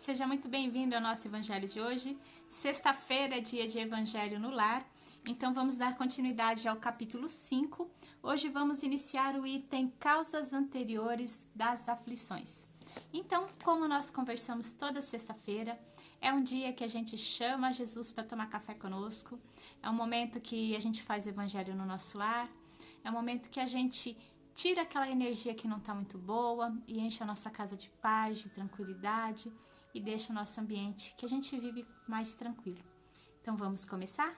Seja muito bem-vindo ao nosso Evangelho de hoje. Sexta-feira é dia de Evangelho no Lar, então vamos dar continuidade ao capítulo 5. Hoje vamos iniciar o item Causas Anteriores das Aflições. Então, como nós conversamos toda sexta-feira, é um dia que a gente chama Jesus para tomar café conosco, é um momento que a gente faz o Evangelho no nosso lar, é um momento que a gente tira aquela energia que não está muito boa e enche a nossa casa de paz, de tranquilidade e deixa o nosso ambiente que a gente vive mais tranquilo. Então vamos começar?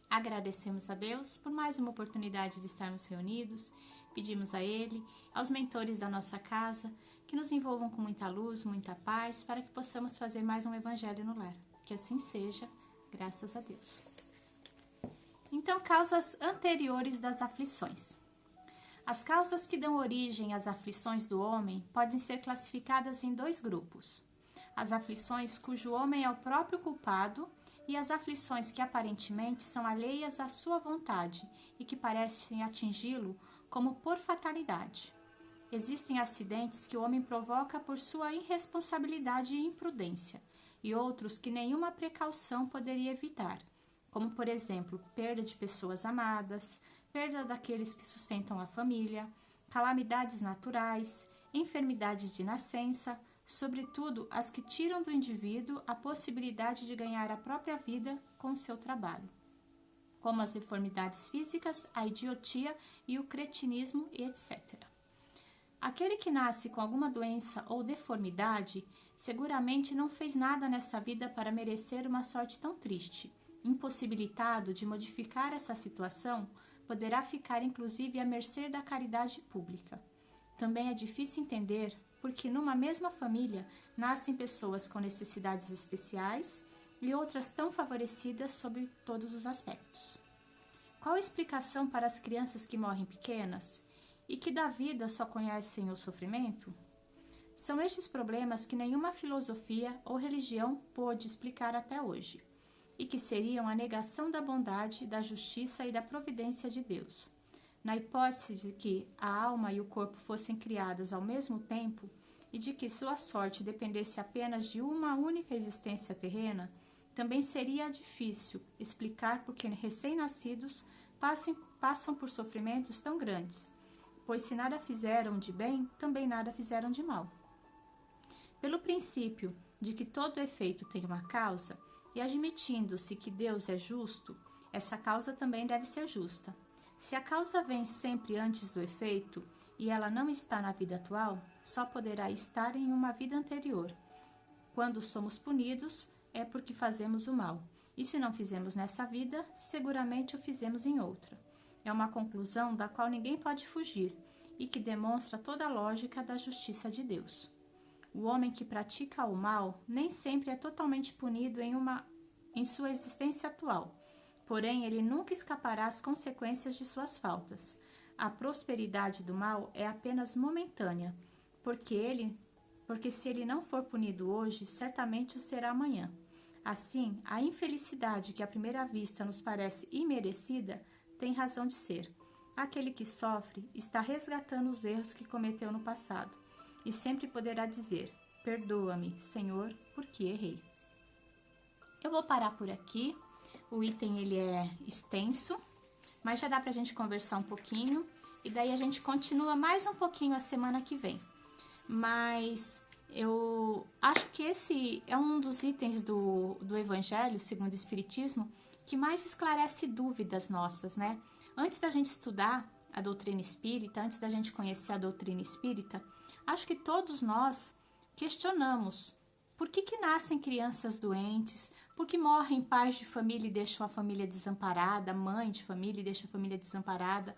Agradecemos a Deus por mais uma oportunidade de estarmos reunidos, pedimos a Ele, aos mentores da nossa casa, que nos envolvam com muita luz, muita paz, para que possamos fazer mais um Evangelho no lar. Que assim seja, graças a Deus. Então, causas anteriores das aflições. As causas que dão origem às aflições do homem podem ser classificadas em dois grupos: as aflições cujo homem é o próprio culpado e as aflições que aparentemente são alheias à sua vontade e que parecem atingi-lo como por fatalidade. Existem acidentes que o homem provoca por sua irresponsabilidade e imprudência, e outros que nenhuma precaução poderia evitar, como, por exemplo, perda de pessoas amadas, perda daqueles que sustentam a família, calamidades naturais, enfermidades de nascença, sobretudo as que tiram do indivíduo a possibilidade de ganhar a própria vida com o seu trabalho, como as deformidades físicas, a idiotia e o cretinismo, etc. Aquele que nasce com alguma doença ou deformidade seguramente não fez nada nessa vida para merecer uma sorte tão triste. Impossibilitado de modificar essa situação, poderá ficar inclusive à mercê da caridade pública. Também é difícil entender porque numa mesma família nascem pessoas com necessidades especiais e outras tão favorecidas sob todos os aspectos. Qual a explicação para as crianças que morrem pequenas e que da vida só conhecem o sofrimento? São estes problemas que nenhuma filosofia ou religião pôde explicar até hoje, e que seriam a negação da bondade, da justiça e da providência de Deus. Na hipótese de que a alma e o corpo fossem criados ao mesmo tempo e de que sua sorte dependesse apenas de uma única existência terrena, também seria difícil explicar por que recém-nascidos passam por sofrimentos tão grandes, pois se nada fizeram de bem, também nada fizeram de mal. Pelo princípio de que todo efeito tem uma causa, e admitindo-se que Deus é justo, essa causa também deve ser justa. Se a causa vem sempre antes do efeito e ela não está na vida atual, só poderá estar em uma vida anterior. Quando somos punidos, é porque fazemos o mal, e se não fizemos nessa vida, seguramente o fizemos em outra. É uma conclusão da qual ninguém pode fugir e que demonstra toda a lógica da justiça de Deus. O homem que pratica o mal nem sempre é totalmente punido em sua existência atual, porém ele nunca escapará às consequências de suas faltas. A prosperidade do mal é apenas momentânea, porque se ele não for punido hoje, certamente o será amanhã. Assim, a infelicidade que à primeira vista nos parece imerecida tem razão de ser. Aquele que sofre está resgatando os erros que cometeu no passado e sempre poderá dizer: perdoa-me, Senhor, porque errei. Eu vou parar por aqui. O item ele é extenso, mas já dá pra gente conversar um pouquinho e daí a gente continua mais um pouquinho a semana que vem. Mas eu acho que esse é um dos itens do Evangelho segundo o Espiritismo que mais esclarece dúvidas nossas, né? Antes da gente estudar a doutrina espírita, antes da gente conhecer a doutrina espírita, acho que todos nós questionamos por que nascem crianças doentes, por que morrem pais de família e deixam a família desamparada, mãe de família e deixa a família desamparada,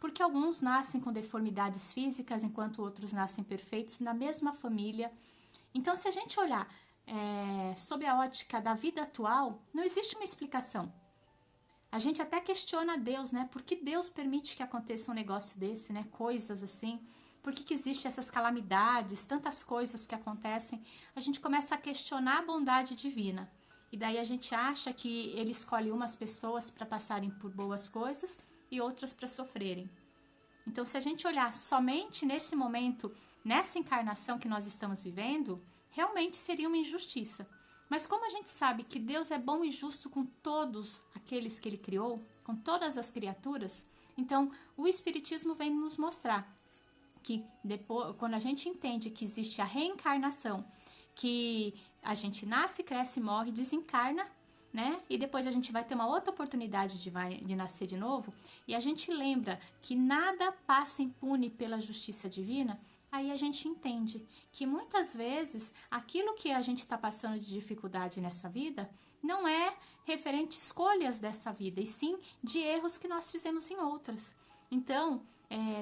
porque alguns nascem com deformidades físicas enquanto outros nascem perfeitos na mesma família. Então, se a gente olhar sob a ótica da vida atual, não existe uma explicação. A gente até questiona Deus, né? Por que Deus permite que aconteça um negócio desse, né? Coisas assim. Por que existem essas calamidades, tantas coisas que acontecem? A gente começa a questionar a bondade divina. E daí a gente acha que ele escolhe umas pessoas para passarem por boas coisas e outras para sofrerem. Então, se a gente olhar somente nesse momento, nessa encarnação que nós estamos vivendo, realmente seria uma injustiça. Mas como a gente sabe que Deus é bom e justo com todos aqueles que Ele criou, com todas as criaturas, então o Espiritismo vem nos mostrar que depois, quando a gente entende que existe a reencarnação, que a gente nasce, cresce, morre, desencarna, né? E depois a gente vai ter uma outra oportunidade de nascer de novo, e a gente lembra que nada passa impune pela justiça divina, aí a gente entende que muitas vezes aquilo que a gente está passando de dificuldade nessa vida não é referente a escolhas dessa vida, e sim de erros que nós fizemos em outras. Então,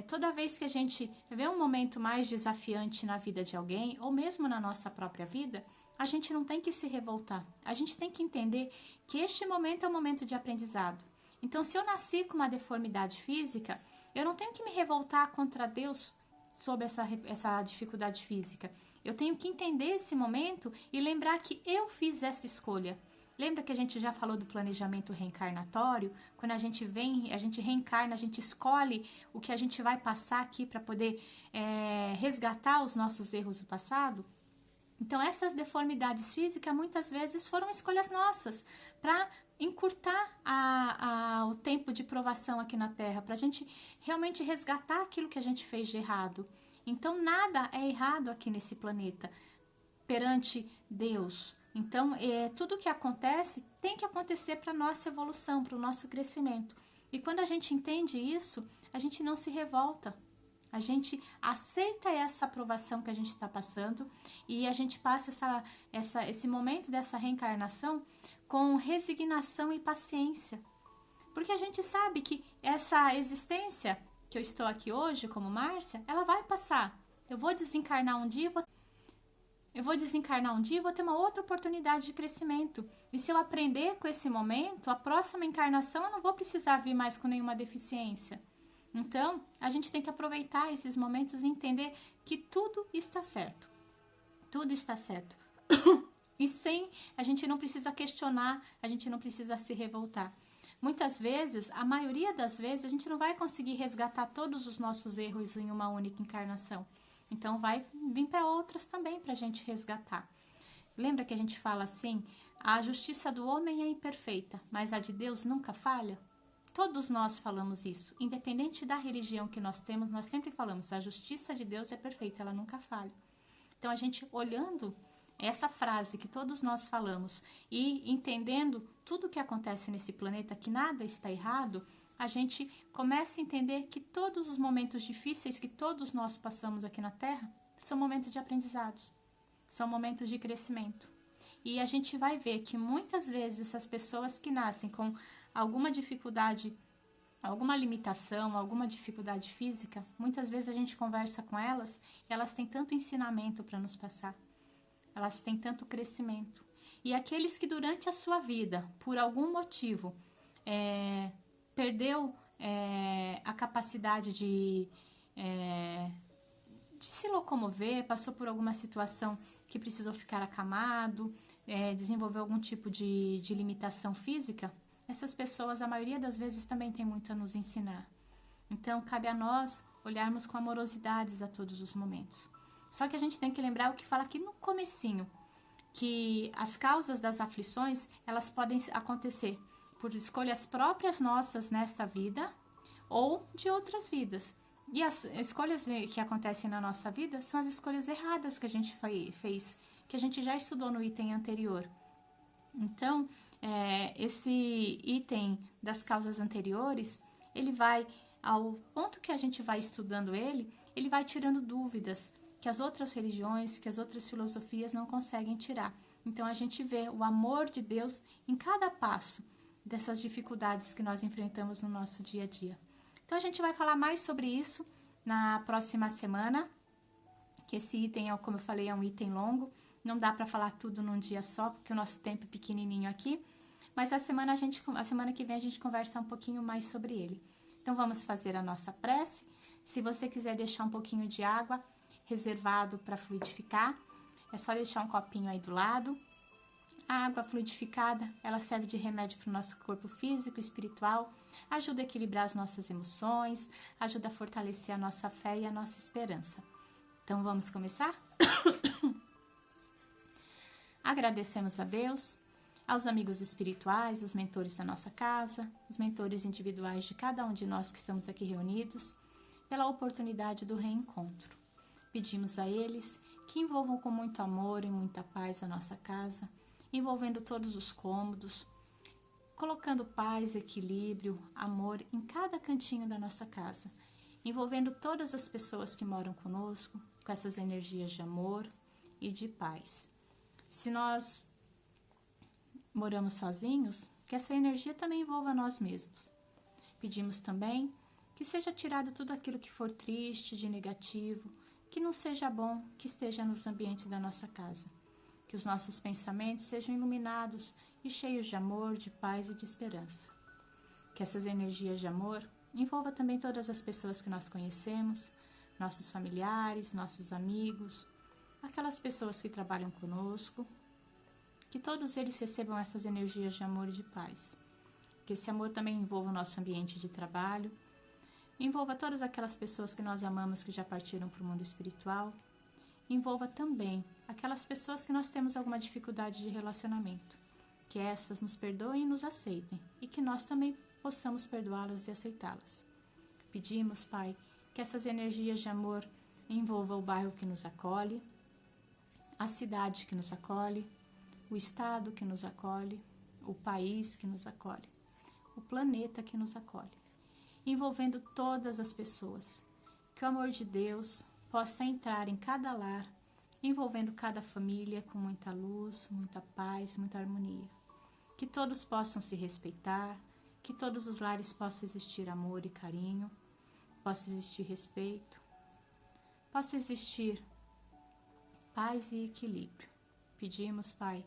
toda vez que a gente vê um momento mais desafiante na vida de alguém, ou mesmo na nossa própria vida, a gente não tem que se revoltar. A gente tem que entender que este momento é um momento de aprendizado. Então, se eu nasci com uma deformidade física, eu não tenho que me revoltar contra Deus sobre essa dificuldade física. Eu tenho que entender esse momento e lembrar que eu fiz essa escolha. Lembra que a gente já falou do planejamento reencarnatório? Quando a gente vem, a gente reencarna, a gente escolhe o que a gente vai passar aqui para poder resgatar os nossos erros do passado. Então, essas deformidades físicas muitas vezes foram escolhas nossas para encurtar o tempo de provação aqui na Terra, para a gente realmente resgatar aquilo que a gente fez de errado. Então, nada é errado aqui nesse planeta perante Deus. Então, tudo que acontece tem que acontecer para a nossa evolução, para o nosso crescimento. E quando a gente entende isso, a gente não se revolta. A gente aceita essa aprovação que a gente está passando e a gente passa esse momento dessa reencarnação com resignação e paciência. Porque a gente sabe que essa existência que eu estou aqui hoje, como Márcia, ela vai passar. Eu vou desencarnar um dia e vou ter uma outra oportunidade de crescimento. E se eu aprender com esse momento, a próxima encarnação eu não vou precisar vir mais com nenhuma deficiência. Então, a gente tem que aproveitar esses momentos e entender que tudo está certo. Tudo está certo. E a gente não precisa questionar, a gente não precisa se revoltar. Muitas vezes, a maioria das vezes, a gente não vai conseguir resgatar todos os nossos erros em uma única encarnação. Então, vai vir para outras também para a gente resgatar. Lembra que a gente fala assim, a justiça do homem é imperfeita, mas a de Deus nunca falha? Todos nós falamos isso, independente da religião que nós temos, nós sempre falamos, a justiça de Deus é perfeita, ela nunca falha. Então, a gente olhando essa frase que todos nós falamos e entendendo tudo o que acontece nesse planeta, que nada está errado, a gente começa a entender que todos os momentos difíceis que todos nós passamos aqui na Terra são momentos de aprendizados, são momentos de crescimento. E a gente vai ver que muitas vezes essas pessoas que nascem com alguma dificuldade, alguma limitação, alguma dificuldade física, muitas vezes a gente conversa com elas e elas têm tanto ensinamento para nos passar, elas têm tanto crescimento. E aqueles que durante a sua vida, por algum motivo, perdeu a capacidade de se locomover, passou por alguma situação que precisou ficar acamado, desenvolveu algum tipo de limitação física, essas pessoas, a maioria das vezes, também tem muito a nos ensinar. Então, cabe a nós olharmos com amorosidades a todos os momentos. Só que a gente tem que lembrar o que fala aqui no comecinho, que as causas das aflições, elas podem acontecer por escolhas próprias nossas nesta vida ou de outras vidas. E as escolhas que acontecem na nossa vida são as escolhas erradas que a gente fez, que a gente já estudou no item anterior. Então, esse item das causas anteriores, ele vai, ao ponto que a gente vai estudando ele vai tirando dúvidas que as outras religiões, que as outras filosofias não conseguem tirar. Então, a gente vê o amor de Deus em cada passo dessas dificuldades que nós enfrentamos no nosso dia a dia. Então, a gente vai falar mais sobre isso na próxima semana, que esse item, como eu falei, é um item longo. Não dá para falar tudo num dia só, porque o nosso tempo é pequenininho aqui. Mas a semana que vem a gente conversa um pouquinho mais sobre ele. Então, vamos fazer a nossa prece. Se você quiser deixar um pouquinho de água reservado para fluidificar, é só deixar um copinho aí do lado. A água fluidificada, ela serve de remédio para o nosso corpo físico e espiritual, ajuda a equilibrar as nossas emoções, ajuda a fortalecer a nossa fé e a nossa esperança. Então, vamos começar? Agradecemos a Deus, aos amigos espirituais, os mentores da nossa casa, os mentores individuais de cada um de nós que estamos aqui reunidos, pela oportunidade do reencontro. Pedimos a eles que envolvam com muito amor e muita paz a nossa casa, envolvendo todos os cômodos, colocando paz, equilíbrio, amor em cada cantinho da nossa casa, envolvendo todas as pessoas que moram conosco com essas energias de amor e de paz. Se nós moramos sozinhos, que essa energia também envolva nós mesmos. Pedimos também que seja tirado tudo aquilo que for triste, de negativo, que não seja bom, que esteja nos ambientes da nossa casa. Que os nossos pensamentos sejam iluminados e cheios de amor, de paz e de esperança. Que essas energias de amor envolva também todas as pessoas que nós conhecemos, nossos familiares, nossos amigos, aquelas pessoas que trabalham conosco, que todos eles recebam essas energias de amor e de paz. Que esse amor também envolva o nosso ambiente de trabalho, envolva todas aquelas pessoas que nós amamos que já partiram para o mundo espiritual, envolva também aquelas pessoas que nós temos alguma dificuldade de relacionamento, que essas nos perdoem e nos aceitem, e que nós também possamos perdoá-las e aceitá-las. Pedimos, Pai, que essas energias de amor envolvam o bairro que nos acolhe, a cidade que nos acolhe, o estado que nos acolhe, o país que nos acolhe, o planeta que nos acolhe, envolvendo todas as pessoas. Que o amor de Deus possa entrar em cada lar, envolvendo cada família com muita luz, muita paz, muita harmonia. Que todos possam se respeitar, que todos os lares possa existir amor e carinho, possa existir respeito, possa existir paz e equilíbrio. Pedimos, Pai,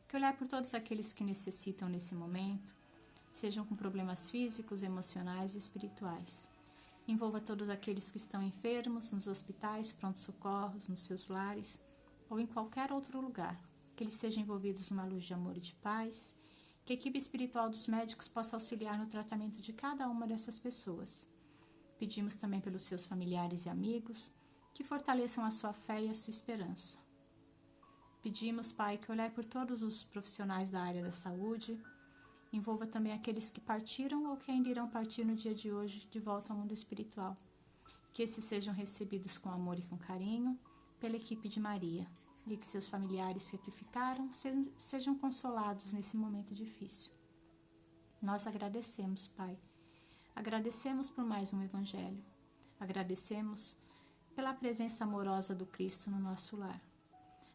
que olhar por todos aqueles que necessitam nesse momento, sejam com problemas físicos, emocionais e espirituais. Envolva todos aqueles que estão enfermos nos hospitais, pronto-socorros, nos seus lares ou em qualquer outro lugar. Que eles sejam envolvidos numa luz de amor e de paz. Que a equipe espiritual dos médicos possa auxiliar no tratamento de cada uma dessas pessoas. Pedimos também pelos seus familiares e amigos que fortaleçam a sua fé e a sua esperança. Pedimos, Pai, que olhar por todos os profissionais da área da saúde, envolva também aqueles que partiram ou que ainda irão partir no dia de hoje de volta ao mundo espiritual. Que esses sejam recebidos com amor e com carinho pela equipe de Maria e que seus familiares que aqui ficaram sejam consolados nesse momento difícil. Nós agradecemos, Pai. Agradecemos por mais um Evangelho. Agradecemos pela presença amorosa do Cristo no nosso lar.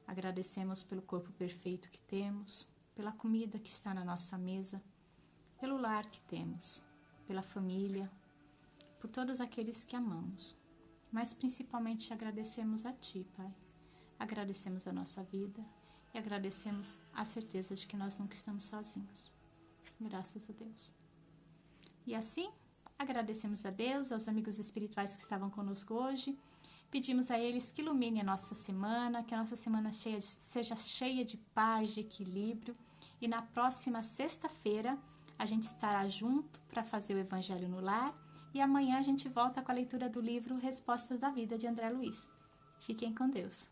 Agradecemos pelo corpo perfeito que temos, pela comida que está na nossa mesa, pelo lar que temos, pela família, por todos aqueles que amamos. Mas principalmente agradecemos a Ti, Pai. Agradecemos a nossa vida e agradecemos a certeza de que nós nunca estamos sozinhos. Graças a Deus. E assim, agradecemos a Deus, aos amigos espirituais que estavam conosco hoje. Pedimos a eles que iluminem a nossa semana, que a nossa semana seja cheia de paz, de equilíbrio. E na próxima sexta-feira a gente estará junto para fazer o Evangelho no Lar. E amanhã a gente volta com a leitura do livro Respostas da Vida, de André Luiz. Fiquem com Deus.